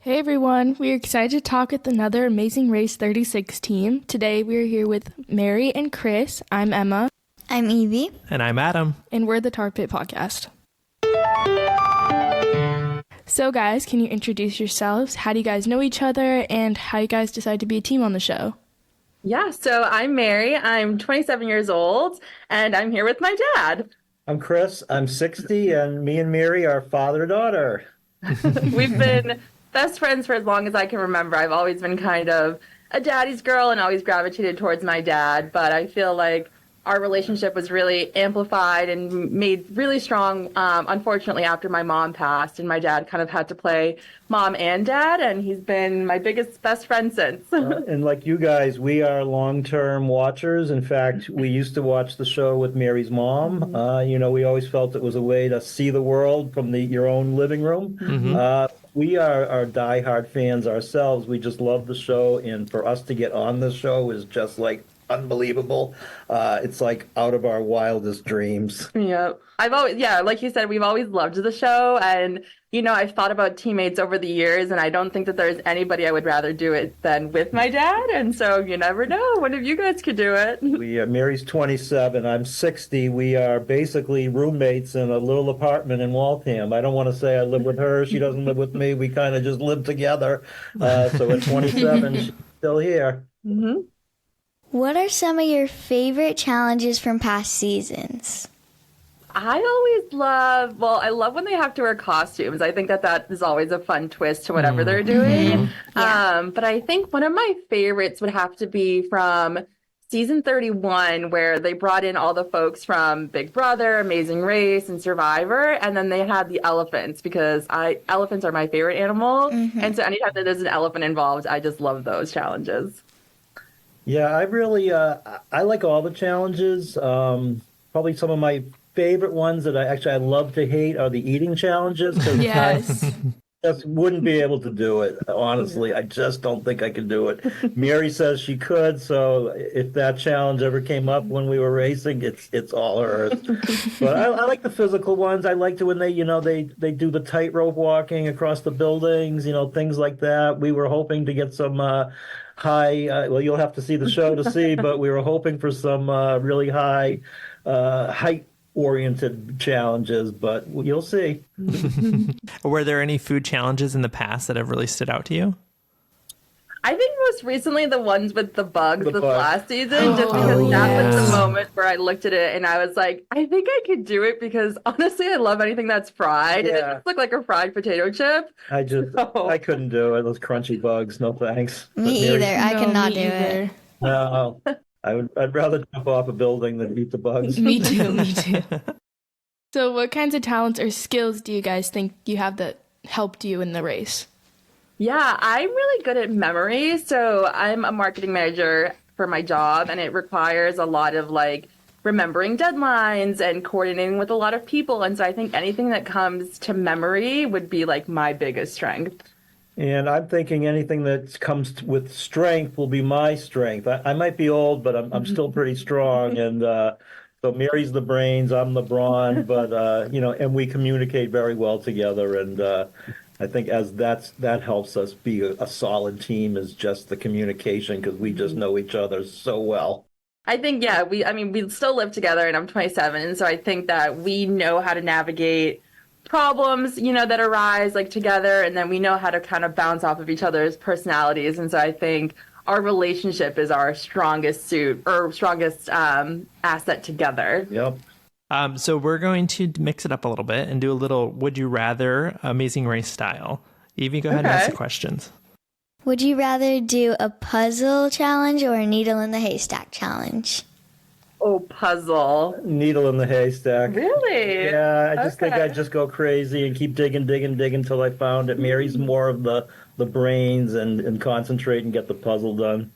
Hey everyone, we're excited to talk with another Amazing Race 36 team. Today we're here with Mary and Chris. I'm Emma. I'm Evie. And I'm Adam. And we're the Tar Pit Podcast. So guys, can you introduce yourselves? How do you guys know each other and how you guys decide to be a team on the show? Yeah, so I'm Mary. I'm 27 years old and I'm here with my dad. I'm Chris. I'm 60 and me and Mary are father-daughter. We've been best friends for as long as I can remember. I've always been kind of a daddy's girl and always gravitated towards my dad, but I feel like our relationship was really amplified and made really strong, unfortunately, after my mom passed, and my dad kind of had to play mom and dad, and he's been my best friend since. And like you guys, we are long-term watchers. In fact, we used to watch the show with Mary's mom. We always felt it was a way to see the world from your own living room. We are diehard fans ourselves. We just love the show, and for us to get on the show is just like unbelievable. It's like out of our wildest dreams. Yeah. Like you said, we've always loved the show, and I've thought about teammates over the years, and I don't think that there's anybody I would rather do it than with my dad, and so you never know, one of you guys could do it. Mary's 27, I'm 60. We are basically roommates in a little apartment in Waltham. I don't want to say I live with her. She doesn't live with me. We kind of just live together. So at 27, she's still here. Mm-hmm. What are some of your favorite challenges from past seasons? I love when they have to wear costumes. I think that is always a fun twist to whatever they're doing. But I think one of my favorites would have to be from season 31, where they brought in all the folks from Big Brother, Amazing Race, and Survivor, and then they had the elephants, because elephants are my favorite animal. And so anytime that there's an elephant involved, I just love those challenges. Yeah, I like all the challenges. Probably some of my favorite ones that I love to hate are the eating challenges. Yes. I just wouldn't be able to do it, honestly. I just don't think I could do it. Mary says she could, so if that challenge ever came up when we were racing, it's all hers. But I like the physical ones. I liked it when they do the tightrope walking across the buildings, things like that. We were hoping to get some high, well, you'll have to see the show to see, but we were hoping for some really high height-oriented challenges, but you'll see. Were there any food challenges in the past that have really stood out to you? I think most recently the ones with the bugs last season, just because that was the moment where I looked at it and I was like, I think I could do it, because honestly, I love anything that's fried. And it just looked like a fried potato chip. I couldn't do it. Those crunchy bugs, no thanks. Me either. I cannot do it. No, I'd rather jump off a building than eat the bugs. Me too. So what kinds of talents or skills do you guys think you have that helped you in the race? Yeah, I'm really good at memory. So I'm a marketing manager for my job, and it requires a lot of remembering deadlines and coordinating with a lot of people. And so I think anything that comes to memory would be my biggest strength. And I'm thinking anything that comes with strength will be my strength. I might be old, but I'm still pretty strong. And so Mary's the brains, I'm the brawn, but and we communicate very well together. And I think that helps us be a solid team, is just the communication, because we just know each other so well. I think, we still live together, and I'm 27. And so I think that we know how to navigate problems, that arise together. And then we know how to kind of bounce off of each other's personalities. And so I think our relationship is our strongest asset together. Yep. So we're going to mix it up a little bit and do a little Would You Rather Amazing Race style. Evie, go ahead and ask the questions. Would you rather do a puzzle challenge or a needle in the haystack challenge? Oh, puzzle. Needle in the haystack. Really? Yeah, I just think I'd just go crazy and keep digging until I found it. Mary's more of the brains and concentrate and get the puzzle done.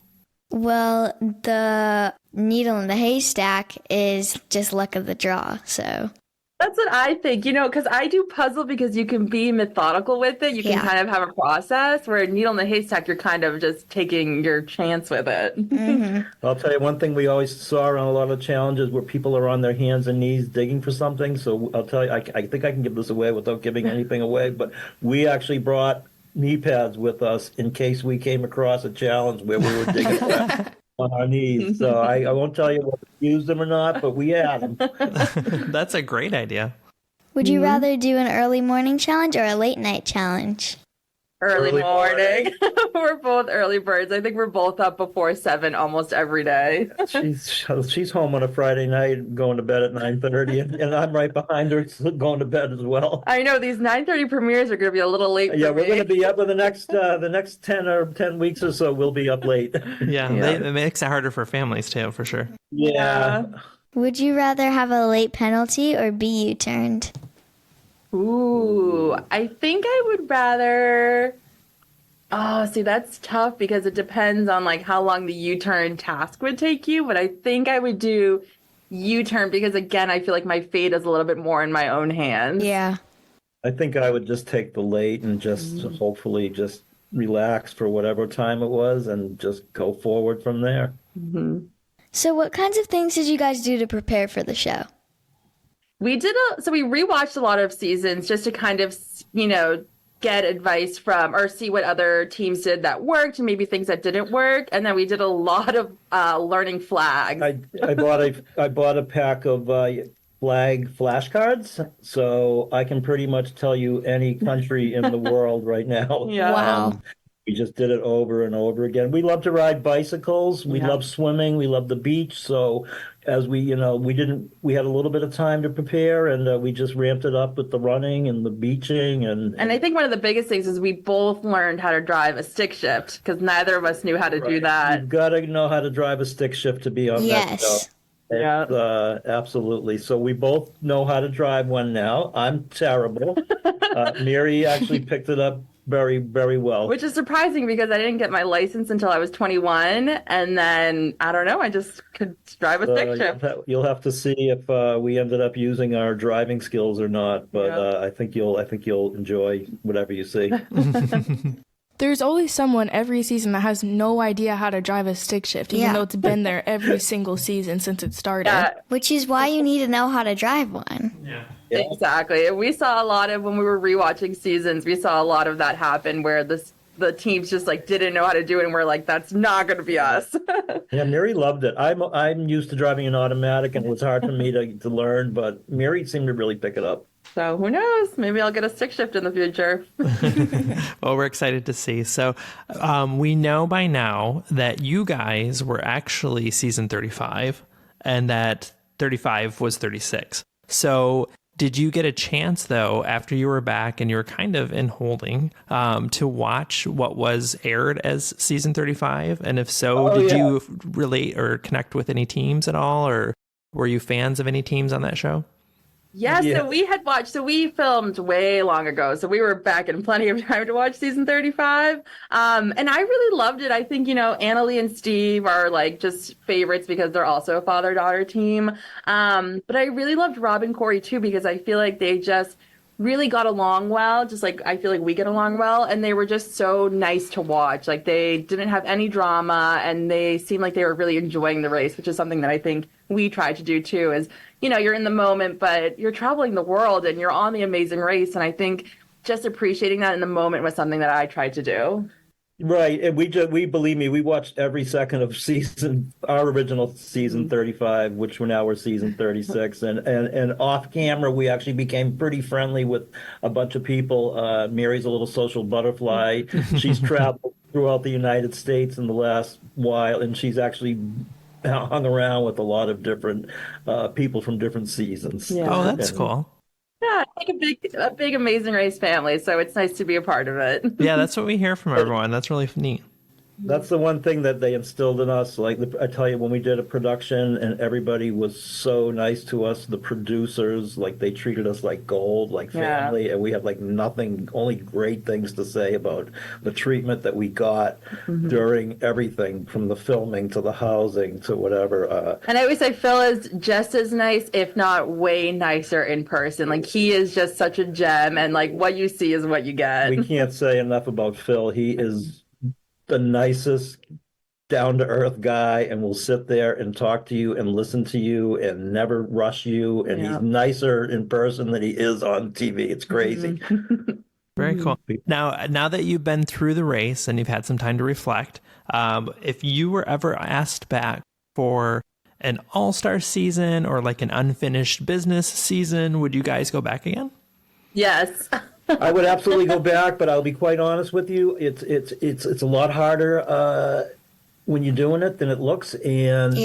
Well, the needle in the haystack is just luck of the draw, so. That's what I think, because I do puzzle because you can be methodical with it. You can kind of have a process, where needle in the haystack, you're kind of just taking your chance with it. I'll tell you one thing we always saw on a lot of challenges where people are on their hands and knees digging for something. So I'll tell you, I think I can give this away without giving anything away, but we actually brought knee pads with us in case we came across a challenge where we were digging around on our knees. So I won't tell you whether we used them or not, but we had them. That's a great idea. Would you rather do an early morning challenge or a late night challenge? Early Early morning. We're both early birds. I think we're both up before 7 almost every day. She's home on a Friday night, going to bed at 9:30, and I'm right behind her, going to bed as well. I know these 9:30 premieres are going to be a little late. Yeah, for we're me. going to be up in the next 10 weeks or so. We'll be up late. Yeah, Yeah. It makes it harder for families too, for sure. Yeah. Would you rather have a late penalty or be U-turned? Ooh, I think I would rather. Oh, see, that's tough because it depends on like how long the U-turn task would take you. But I think I would do U-turn because again, I feel like my fate is a little bit more in my own hands. Yeah. I think I would just take the late and just hopefully just relax for whatever time it was and just go forward from there. So what kinds of things did you guys do to prepare for the show? We rewatched a lot of seasons just to kind of, get advice from or see what other teams did that worked and maybe things that didn't work. And then we did a lot of learning flags. I bought a pack of flag flashcards, so I can pretty much tell you any country in the world right now. Yeah. Wow. We just did it over and over again. We love to ride bicycles. We love swimming. We love the beach. So as we had a little bit of time to prepare, and we just ramped it up with the running and the beaching. And I think one of the biggest things is we both learned how to drive a stick shift because neither of us knew how to do that. You've got to know how to drive a stick shift to be on that show. Yes. Yeah. Absolutely. So we both know how to drive one now. I'm terrible. Mary actually picked it up very, very well. Which is surprising because I didn't get my license until I was 21. And then, I don't know, I just could drive a stick shift. You'll have to see if we ended up using our driving skills or not. But I think you'll enjoy whatever you see. There's always someone every season that has no idea how to drive a stick shift, even Yeah. though it's been there every single season since it started. Yeah, Which is why you need to know how to drive one. Yeah. Yeah. exactly. And we saw a lot of, when we were rewatching seasons, we saw a lot of that happen where the teams just like didn't know how to do it and we're like, that's not going to be us. Yeah, Mary loved it. I'm used to driving an automatic, and it was hard for me to learn, but Mary seemed to really pick it up. So who knows? Maybe I'll get a stick shift in the future. Well, we're excited to see. So we know by now that you guys were actually season 35 and that 35 was 36. So did you get a chance, though, after you were back and you were kind of in holding, to watch what was aired as season 35? And if so, did you relate or connect with any teams at all? Or were you fans of any teams on that show? Yeah, Yeah. so we filmed way long ago. So we were back in plenty of time to watch season 35. And I really loved it. I think, Annalie and Steve are like just favorites because they're also a father-daughter team. But I really loved Rob and Corey too, because I feel like they just really got along well, just like I feel like we get along well, and they were just so nice to watch. Like they didn't have any drama and they seemed like they were really enjoying the race, which is something that I think we try to do too, is, you're in the moment, but you're traveling the world and you're on the Amazing Race. And I think just appreciating that in the moment was something that I tried to do. Right, and we believe me, we watched every second of our original season 35, which we're season 36, and off camera we actually became pretty friendly with a bunch of people. Mary's a little social butterfly. She's traveled throughout the United States in the last while, and she's actually hung around with a lot of different people from different seasons. Yeah. Oh, that's And- cool. Yeah, like a big Amazing Race family. So it's nice to be a part of it. Yeah, that's what we hear from everyone. That's really neat. That's the one thing that they instilled in us. Like I tell you, when we did a production and everybody was so nice to us, the producers, like they treated us like gold, like Yeah. family, and we had like only great things to say about the treatment that we got during everything, from the filming to the housing to whatever. And I always say Phil is just as nice, if not way nicer in person. Like he is just such a gem, and like what you see is what you get. We can't say enough about Phil. He is the nicest, down-to-earth guy, and will sit there and talk to you and listen to you and never rush you. And Yeah. he's nicer in person than he is on TV. It's crazy. Very cool. Now that you've been through the race and you've had some time to reflect, if you were ever asked back for an all-star season or like an unfinished business season, would you guys go back again? Yes. I would absolutely go back, but I'll be quite honest with you. It's a lot harder when you're doing it than it looks. And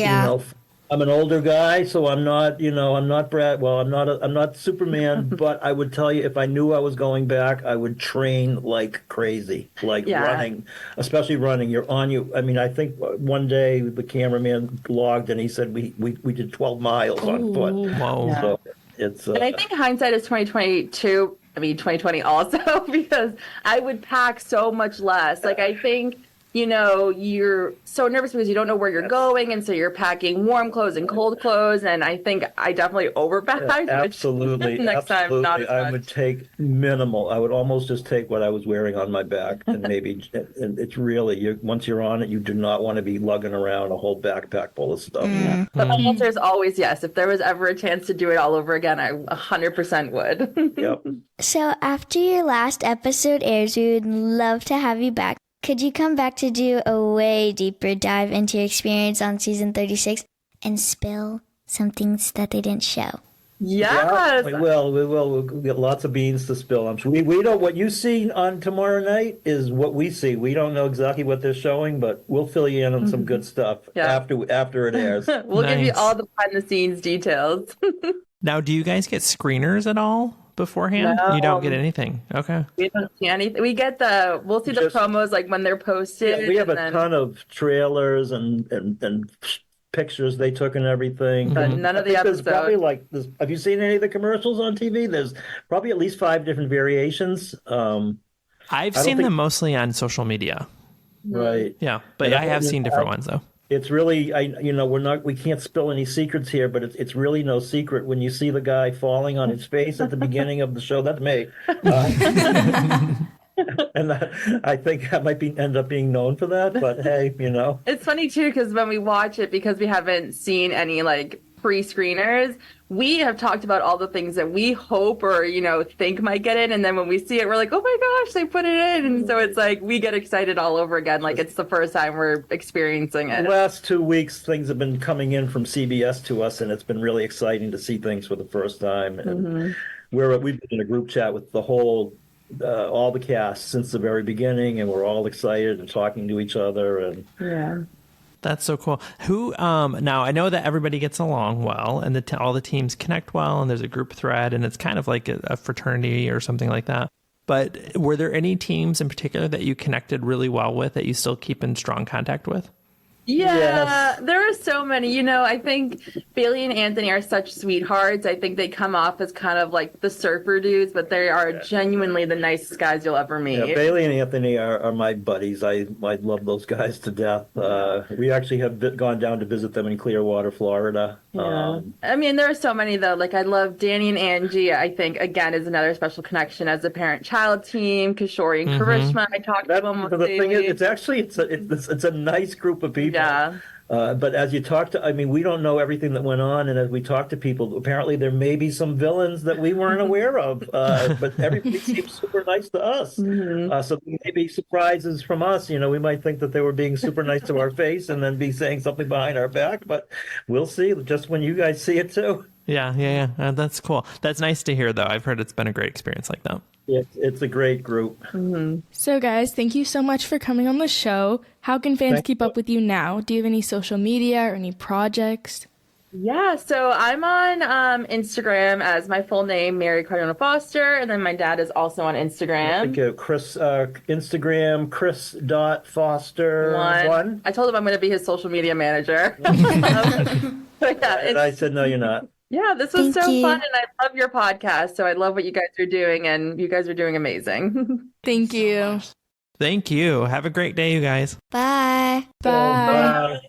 I'm an older guy, so I'm not Brad. Well, I'm not Superman, but I would tell you, if I knew I was going back, I would train like crazy, running, especially running. You're on you. I mean, I think one day the cameraman logged and he said we did 12 miles on foot. Whoa. Yeah. So it's. And I think hindsight is 2022. I mean, 2020 also, because I would pack so much less. Like, I think, you're so nervous because you don't know where you're going. And so you're packing warm clothes and cold clothes. And I think I definitely overpacked. Absolutely. Next time, not as I much. would take minimal. I would almost just take what I was wearing on my back, and maybe, and it's really, once you're on it, you do not want to be lugging around a whole backpack full of stuff. But my answer is always yes. If there was ever a chance to do it all over again, I 100% would. Yep. So after your last episode airs, we would love to have you back. Could you come back to do a way deeper dive into your experience on season 36 and spill some things that they didn't show? Yes. Yeah, we will. We'll get lots of beans to spill. I'm sure. We don't. What you see on tomorrow night is what we see. We don't know exactly what they're showing, but we'll fill you in on some good stuff after it airs. We'll give you all the behind the scenes details. Now, do you guys get screeners at all beforehand? No. You don't get anything. Okay. We don't see anything. We'll see the promos like when they're posted. Yeah, we have a ton of trailers and pictures they took and everything. But none of the There's episodes. probably have you seen any of the commercials on TV? There's probably at least 5 different variations. I've seen them mostly on social media. Right. Yeah, but I have seen different ones though. It's really, we can't spill any secrets here, but it's really no secret when you see the guy falling on his face at the beginning of the show. That's me. And I think that might end up being known for that, but hey, It's funny too, because when we watch it, because we haven't seen any pre-screeners, we have talked about all the things that we hope or think might get in, and then when we see it, we're like, oh my gosh, they put it in. And so it's like we get excited all over again, like it's the first time we're experiencing it. The last 2 weeks things have been coming in from CBS to us, and it's been really exciting to see things for the first time. And we've been in a group chat with the whole all the cast since the very beginning, and we're all excited and talking to each other. And That's so cool. Who now I know that everybody gets along well, and all the teams connect well, and there's a group thread, and it's kind of like a fraternity or something like that. But were there any teams in particular that you connected really well with that you still keep in strong contact with? Yeah, there are so many. I think Bailey and Anthony are such sweethearts. I think they come off as kind of like the surfer dudes, but they are genuinely the nicest guys you'll ever meet. Yeah, Bailey and Anthony are my buddies. I love those guys to death. We actually have gone down to visit them in Clearwater, Florida. Yeah. I mean, there are so many though. Like I love Danny and Angie. I think again is another special connection as a parent-child team. Kishori and Karishma. I talked to them. The thing is, it's a nice group of people. Yeah. But as you talk to, we don't know everything that went on, and as we talk to people, apparently there may be some villains that we weren't aware of. But everybody seems super nice to us. So maybe surprises from us. We might think that they were being super nice to our face and then be saying something behind our back. But we'll see. Just when you guys see it too. Yeah. That's cool. That's nice to hear, though. I've heard it's been a great experience like that. It's a great group. So guys, thank you so much for coming on the show. How can fans keep up with you now? Do you have any social media or any projects? Yeah, so I'm on Instagram as my full name, Mary Cardona Foster, and then my dad is also on Instagram. Instagram, Chris.Foster1. I told him I'm going to be his social media manager. And I said, no, you're not. Yeah, this was so fun, and I love your podcast. So I love what you guys are doing, and you guys are doing amazing. Thank you. Thank you. Have a great day, you guys. Bye. Bye. Bye.